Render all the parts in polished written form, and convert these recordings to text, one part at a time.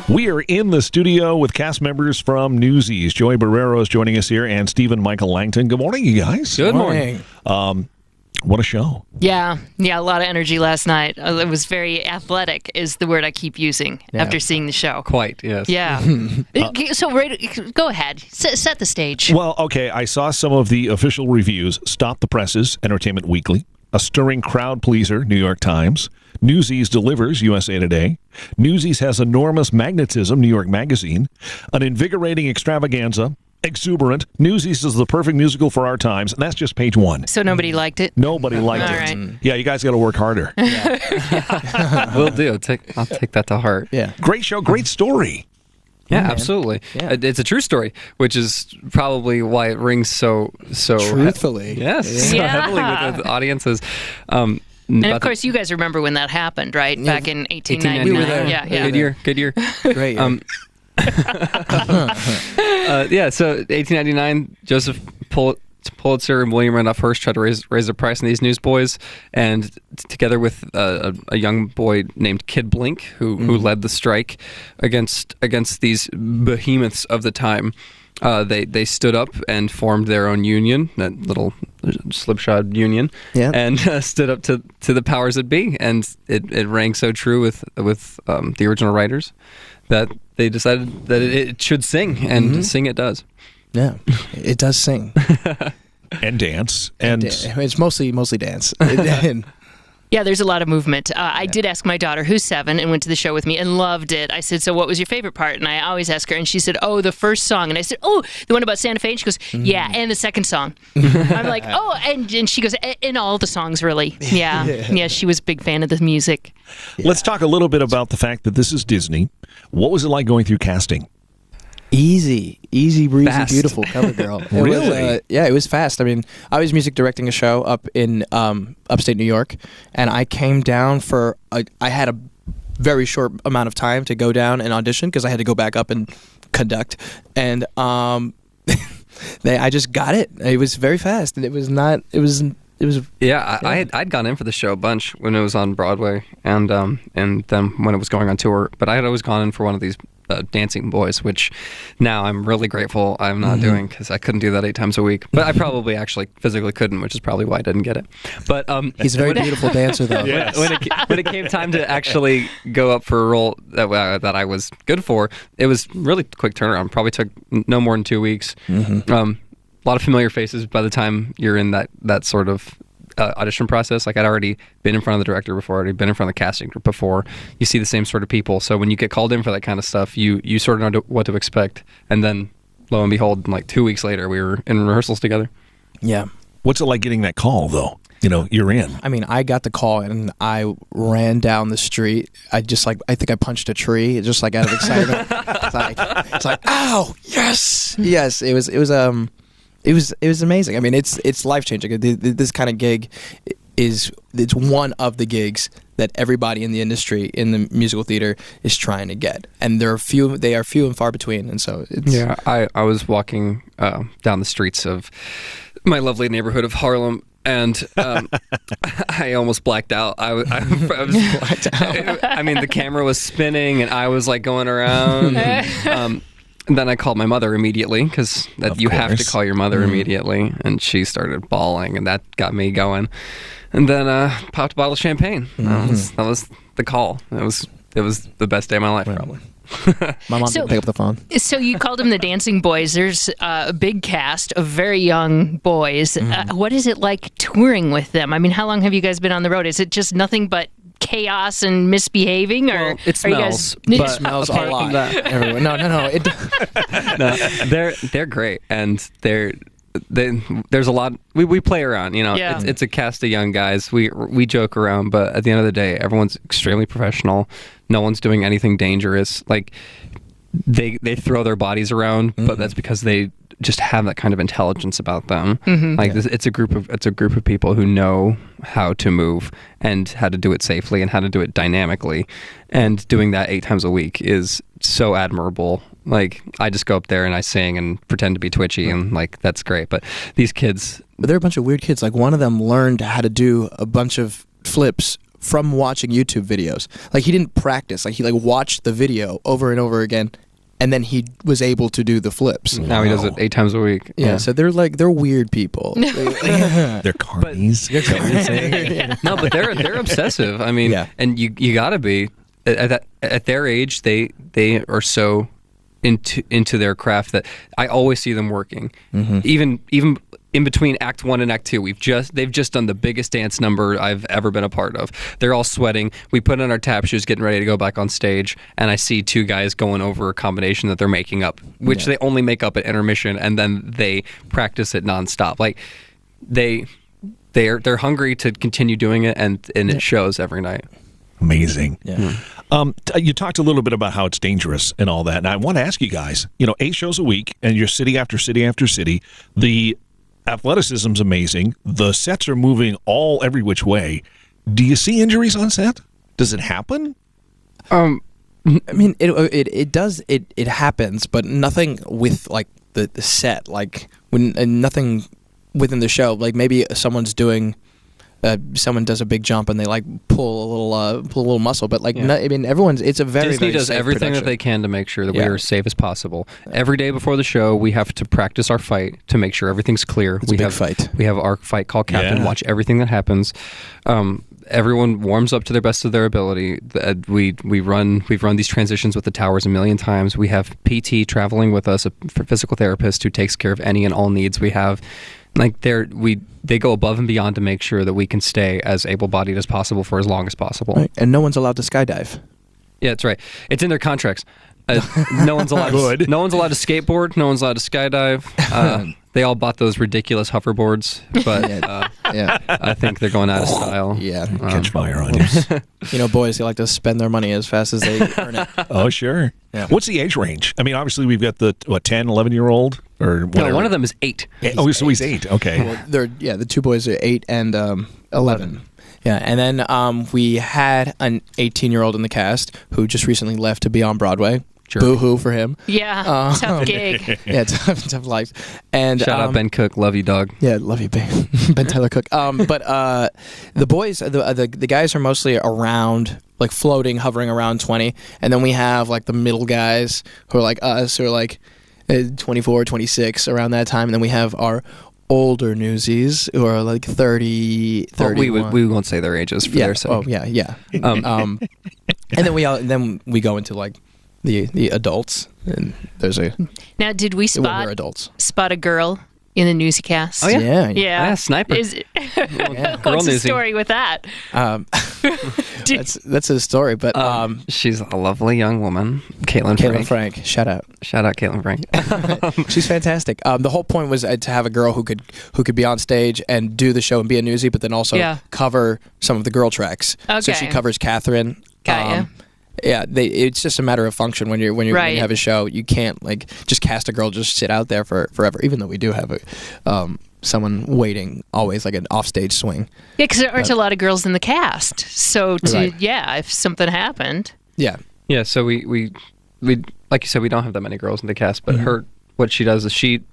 We are in the studio with cast members from Newsies. Joey Barreiro is joining us here, and Stephen Michael Langton. Good morning, you guys. Good morning. What a show. Yeah, a lot of energy last night. It was very athletic is the word I keep using after seeing the show. Quite, yes. Yeah. So, go ahead. Set the stage. Well, okay, I saw some of the official reviews. Stop the Presses, Entertainment Weekly. A stirring crowd pleaser, New York Times. Newsies delivers, USA Today. Newsies has enormous magnetism, New York Magazine. An invigorating extravaganza. Exuberant. Newsies is the perfect musical for our times. And that's just page one. So nobody liked it? Nobody liked it. Right. Yeah, you guys got to work harder. Will do. I'll take that to heart. Yeah. Great show, great story. Yeah, absolutely. Yeah. It's a true story, which is probably why it rings so truthfully. Yes, so heavily with the audiences. And of course, you guys remember when that happened, right? Yeah. Back in 1899. We were there. Yeah. Good year. Great. So 1899, Joseph Pulitzer and William Randolph Hearst tried to raise the price on these newsboys, and together with a young boy named Kid Blink, who led the strike against these behemoths of the time, they stood up and formed their own union, that little slipshod union, and stood up to the powers that be, and it rang so true with the original writers that they decided that it should sing, and sing it does. Yeah, it does sing. And dance. And it's mostly dance. Yeah, there's a lot of movement. I did ask my daughter, who's 7, and went to the show with me and loved it. I said, so what was your favorite part? And I always ask her, and she said, oh, the first song. And I said, oh, the one about Santa Fe? And she goes, yeah, and the second song. I'm like, oh, and she goes, in all the songs, really. Yeah, she was a big fan of the music. Let's talk a little bit about the fact that this is Disney. What was it like going through casting? Easy, breezy, fast. Beautiful cover girl. Really? It was fast. I mean, I was music directing a show up in upstate New York, and I came down I had a very short amount of time to go down and audition because I had to go back up and conduct, and I just got it. It was very fast, and it was. Yeah, I'd gone in for the show a bunch when it was on Broadway, and then when it was going on tour. But I had always gone in for one of these dancing boys, which now I'm really grateful I'm not doing, because I couldn't do that 8 times a week. But I probably actually physically couldn't, which is probably why I didn't get it. But he's a very beautiful dancer, though. Yes. When it came time to actually go up for a role that I was good for, it was really quick turnaround. Probably took no more than 2 weeks. A lot of familiar faces by the time you're in that sort of audition process. Like, I'd already been in front of the director before, already been in front of the casting group before. You see the same sort of people. So when you get called in for that kind of stuff, you sort of know what to expect. And then, lo and behold, like 2 weeks later, we were in rehearsals together. Yeah. What's it like getting that call, though? You're in. I mean, I got the call and I ran down the street. I think I punched a tree, just like out of excitement. It's like, ow, yes. It was amazing. I mean, it's life changing. This kind of gig it's one of the gigs that everybody in the industry, in the musical theater, is trying to get, and they are few and far between. And so I was walking down the streets of my lovely neighborhood of Harlem, and I almost blacked out. I was blacked out. I mean, the camera was spinning, and I was like going around. And then I called my mother immediately, because you have to call your mother immediately, and she started bawling, and that got me going. And then popped a bottle of champagne. That was the call. It was the best day of my life, probably. My mom didn't pick up the phone. So you called them the Dancing Boys. There's a big cast of very young boys. What is it like touring with them? I mean, how long have you guys been on the road? Is it just nothing but chaos and misbehaving, or it smells. It smells a lot. Everyone. No. No, they're great, and there's a lot. We play around, It's a cast of young guys. We joke around, but at the end of the day, everyone's extremely professional. No one's doing anything dangerous. Like, they throw their bodies around, but that's because they just have that kind of intelligence about them. Like, it's a group of people who know how to move and how to do it safely and how to do it dynamically, and doing that 8 times a week is so admirable. Like, I just go up there and I sing and pretend to be twitchy, and like, that's great. But these kids, they're a bunch of weird kids. Like, one of them learned how to do a bunch of flips from watching YouTube videos. Like he didn't practice. Like he like watched the video over and over again, and then he was able to do the flips. Now he does it 8 times a week. Yeah, so they're weird people. They're carnies. No, but they're obsessive. I mean, and you gotta be at their age. They are so into their craft that I always see them working. Even in between Act 1 and Act 2, they've just done the biggest dance number I've ever been a part of. They're all sweating. We put on our tap shoes, getting ready to go back on stage, and I see 2 guys going over a combination that they're making up, which they only make up at intermission, and then they practice it nonstop. Like they're hungry to continue doing it, and it shows every night. Amazing. Yeah. You talked a little bit about how it's dangerous and all that, and I want to ask you guys, 8 shows a week, and you're city after city after city. The athleticism's amazing. The sets are moving every which way. Do you see injuries on set? Does it happen? I mean, it does. It happens, but nothing with like the set. Like nothing within the show. Like maybe someone's doing. Someone does a big jump and they like pull a little muscle, but like I mean, it's a very Disney very does safe everything production. that they can to make sure that we are as safe as possible. Every day before the show, we have to practice our fight to make sure everything's clear. It's a big fight. We have our fight call captain. Watch everything that happens. Everyone warms up to their best of their ability. We've run these transitions with the towers a million times. We have PT traveling with us, a physical therapist who takes care of any and all needs we have. Like they go above and beyond to make sure that we can stay as able-bodied as possible for as long as possible. Right. And no one's allowed to skydive. Yeah, that's right. It's in their contracts. No one's allowed. No one's allowed to skateboard. No one's allowed to skydive. They all bought those ridiculous hoverboards, but I think they're going out of style. Yeah, catch fire on you. Boys, they like to spend their money as fast as they earn it. Oh, sure. Yeah. What's the age range? I mean, obviously we've got the 10, 11-year-old or whatever. No, one of them is 8. He's 8. Okay. Well, the 2 boys are 8 and 11. Yeah, and then we had an 18-year-old in the cast who just recently left to be on Broadway. Sure. Boo-hoo for him. Yeah, tough gig. Yeah, tough life. And shout out Ben Cook, love you, dog. Yeah, love you, Ben. Ben Tyler Cook. But the boys, the guys are mostly around, like floating, hovering around 20, and then we have like the middle guys who are like us, who are like 24, 26, around that time, and then we have our older Newsies who are like 30, 31. We won't say their ages for their sake. Oh yeah. And then we go into like the adults, and there's a now. Did we we're adults. spot a girl in the Newsie cast? Oh yeah. Yeah, sniper. What's the story with that? That's a story, but she's a lovely young woman, Caitlin Frank. Shout out Caitlin Frank. She's fantastic. The whole point was to have a girl who could be on stage and do the show and be a newsie, but then also cover some of the girl tracks. Okay. So she covers Catherine. Got you. Yeah, it's just a matter of function when you have a show. You can't like just cast a girl, just sit out there forever. Even though we do have someone waiting always, like an offstage swing. Yeah, because there aren't a lot of girls in the cast. So if something happened. Yeah. Yeah. So we like you said, we don't have that many girls in the cast, but what she does is she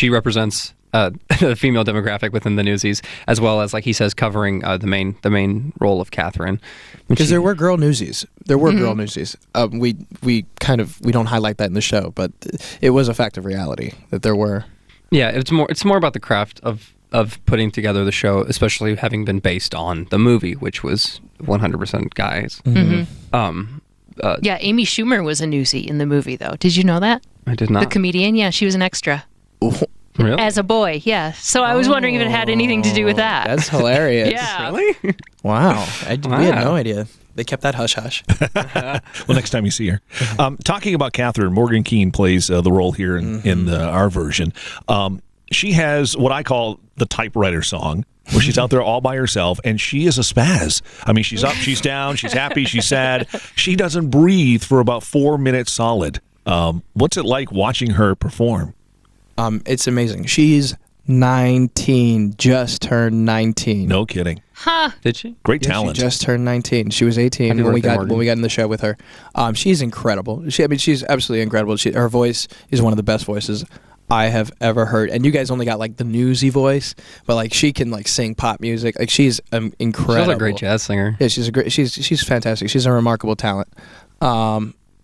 represents the female demographic within the Newsies, as well as, like he says, covering the main role of Catherine. Because there were girl Newsies. Girl Newsies. We don't highlight that in the show, but it was a fact of reality that there were. Yeah, it's more about the craft of putting together the show, especially having been based on the movie, which was 100% guys. Amy Schumer was a Newsie in the movie, though. Did you know that? I did not. The comedian, yeah, she was an extra. Really? As a boy, yeah. So I was wondering if it had anything to do with that. That's hilarious. Yeah. Really? Wow. We had no idea. They kept that hush-hush. Well, next time you see her. Talking about Catherine, Morgan Keene plays the role here in our version. She has what I call the typewriter song, where she's out there all by herself, and she is a spaz. I mean, she's up, she's down, she's happy, she's sad. She doesn't breathe for about 4 minutes solid. What's it like watching her perform? It's amazing. She's 19, just turned 19. No kidding. Huh. Did she? Great talent. She just turned 19. She was 18 when we got in the show with her. She's incredible. She's absolutely incredible. Her voice is one of the best voices I have ever heard. And you guys only got like the newsy voice, but like she can like sing pop music. Like she's incredible. She's a great jazz singer. Yeah, she's fantastic. She's a remarkable talent.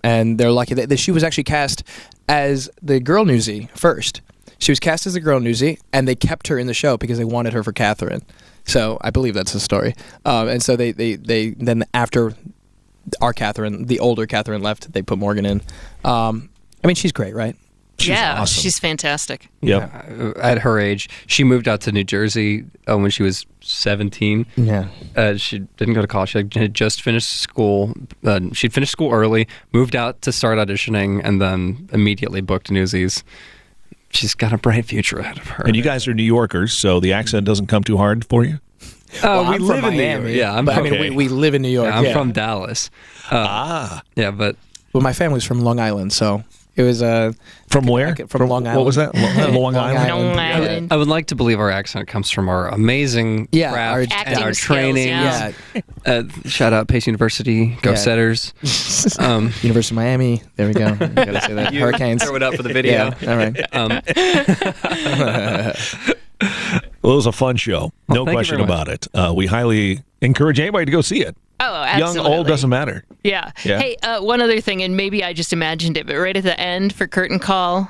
And they're lucky that she was actually cast as the girl newsie first. She was cast as the girl newsie, and they kept her in the show because they wanted her for Catherine. So I believe that's the story. And so they then after our Catherine, the older Catherine left, they put Morgan in. I mean, she's great, right? She's awesome. She's fantastic. Yep. At her age, she moved out to New Jersey when she was 17. Yeah. She didn't go to college. She had just finished school. She'd finished school early, moved out to start auditioning, and then immediately booked Newsies. She's got a bright future ahead of her. And you guys are New Yorkers, so the accent doesn't come too hard for you? Oh, we I'm live from in New Miami. York. Yeah, I mean, we live in New York. I'm from Dallas. Yeah, but Well, my family's from Long Island, so it was From where? From Long Island. What was that? Long Island? Long Island. I would like to believe our accent comes from our amazing craft Acting and our skills, training. yeah. Shout out Pace University, Go Yeah. Setters. University of Miami. There we go. Gotta say that. Hurricanes. Throw it up for the video. Yeah. All right. Well, it was a fun show. No thank you question very much. about it. We highly encourage anybody to go see it. Oh, absolutely. Young, old, doesn't matter. Yeah. Yeah. Hey, one other thing, and maybe I just imagined it, but right at the end for curtain call,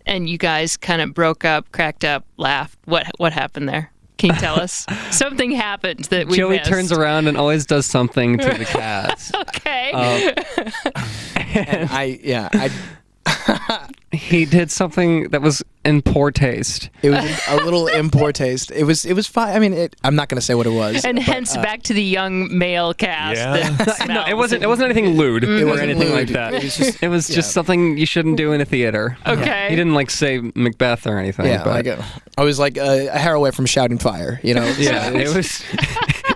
and you guys kind of broke up, cracked up, laughed. What happened there? Can you tell us? Something happened that we Joey missed. turns around and always does something to the cats. Okay. And He did something that was in poor taste. it was a little in poor taste. It was fine. I mean, I'm not gonna say what it was. and but, hence back to the young male cast. Yeah. that No, it smells. wasn't anything lewd or wasn't anything like lewd. that. It was just something you shouldn't do in a theater. Okay. He didn't like say Macbeth or anything. Yeah, but I was like a hair away from shouting fire. You know. yeah, it was.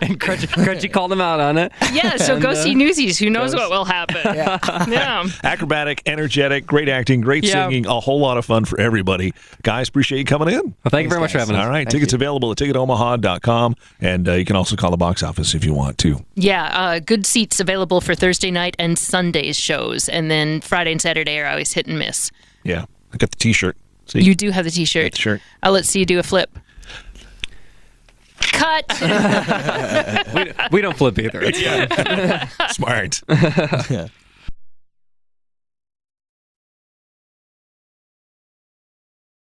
And Crutchy called him out on it. Yeah, so go see Newsies. Who knows goes- what will happen? Yeah. Acrobatic, energetic, great acting, great Yeah. singing, a whole lot of fun for everybody. Guys, appreciate you coming in. Well, thank you very much for having us. All right, Thank tickets you. available at ticketomaha.com, and you can also call the box office if you want to. Yeah, good seats available for Thursday night and Sunday's shows. And then Friday and Saturday are always hit and miss. Yeah, I got the T-shirt. See, You do have the T-shirt. Got the shirt. Let's see you do a flip. Cut. We don't flip either. It's fine. Smart.